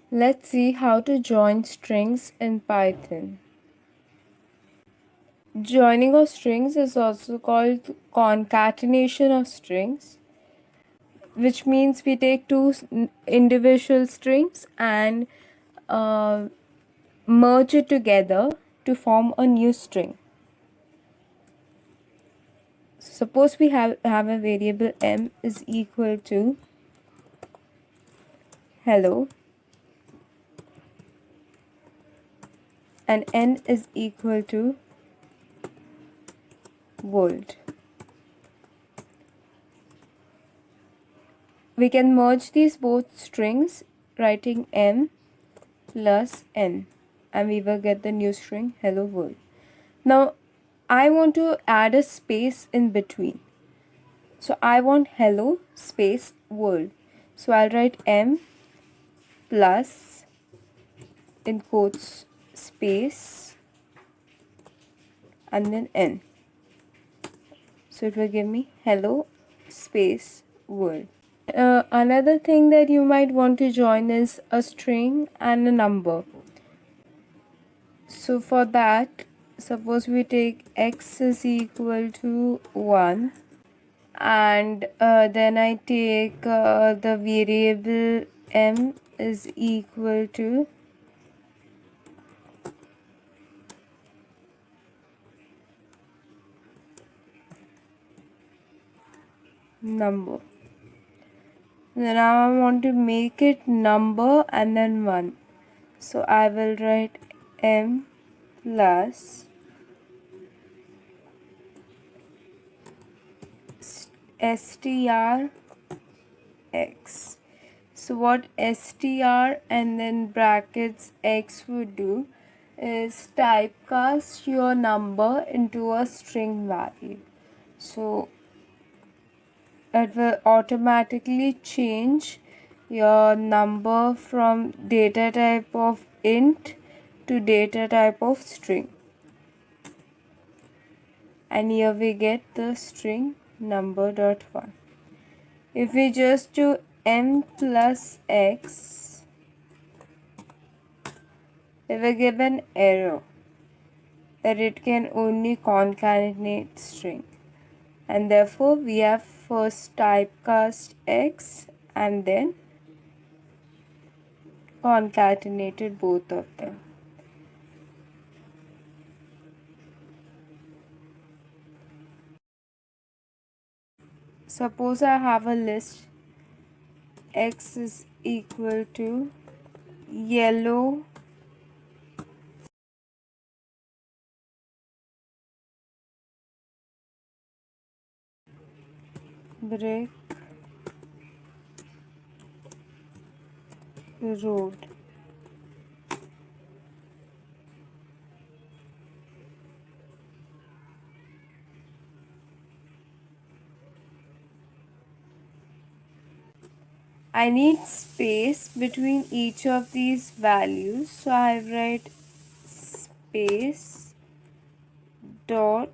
Let's see how to join strings in Python. Joining of strings is also called concatenation of strings, which means we take two individual strings and merge it together to form a new string. So suppose we have a variable m is equal to hello and n is equal to world. We can merge these both strings writing m plus n, and we will get the new string hello world. Now I want to add a space in between. So I want hello space world. So I'll write m plus in quotes space and then n. So it will give me hello space world. Another thing that you might want to join is a string and a number. So for that, suppose we take x is equal to 1 and then I take the variable m is equal to number. Now I want to make it number and then 1. So I will write m plus str x. So what str and then brackets x would do is typecast your number into a string value. So it will automatically change your number from data type of int to data type of string. And here we get the string number.1. If we just do m plus x, we will give an error that it can only concatenate string, and therefore we have first typecast x and then concatenated both of them. Suppose I have a list x is equal to yellow brick road. I need space between each of these values, so I write space dot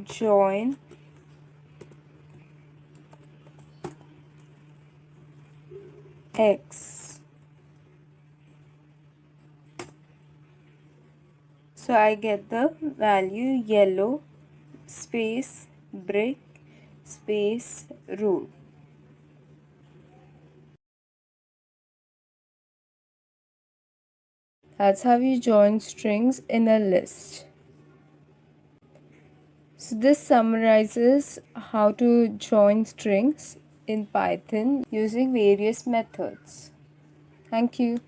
join x. So I get the value yellow space brick space road. That's how you join strings in a list. So this summarizes how to join strings in Python using various methods. Thank you.